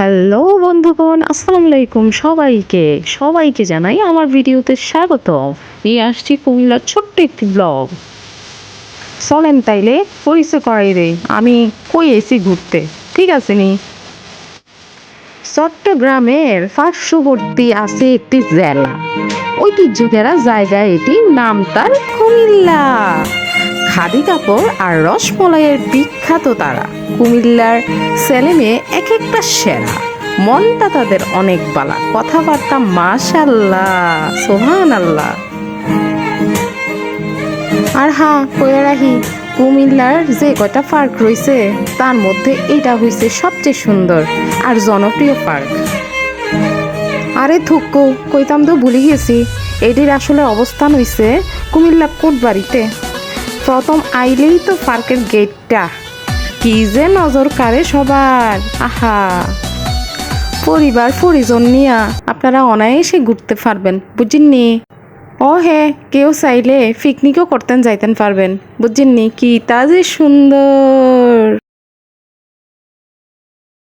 Hello বন্ধুগণ, আসসালামু আলাইকুম। সবাইকে জানাই আমার ভিডিওতে স্বাগত। নিয়ে আসছি কুমিল্লার ছোট্ট একটি ব্লগ। চলেন তাইলে পরিচয় করাই রে, আমি কই এসি ঘুরতে, ঠিক আছে নি? চট্টগ্রামের পার্শ্ববর্তী আছে একটি জেলা, ঐতিহ্যঘেরা জায়গা এটি, নাম তার কুমিল্লা। খাদি কাপড় আর রসমলাইয়ের বিখ্যাত তারা। কুমিল্লার ছেলেমেয়ে এক একটা সেরা, মনটা তাদের অনেক বালা, কথাবার্তা মাশাল্লাহ, সুবহানাল্লাহ। আর হ্যাঁ, কইয়া রাখি, কুমিল্লার যে কয়টা পার্ক রয়েছে তার মধ্যে এটা হইছে সবচেয়ে সুন্দর আর জনপ্রিয় পার্ক। আরে থুক্কু, কইতাম তো ভুলে গেছি, এটির আসলে অবস্থান হইছে কুমিল্লা কোটবাড়িতে। প্রথম আইলেই তো পার্কের গেটটা কি যে নজর কাড়ে সবার। আহা, পরিবার পরিজন নিয়ে আপনারা অনায়াসে ঘুরতে পারবেন, বুঝিননি? ও হে, কেউ চাইলে পিকনিকও করতেন যাইতেন পারবেন, বুঝিননি? কি তা যে সুন্দর।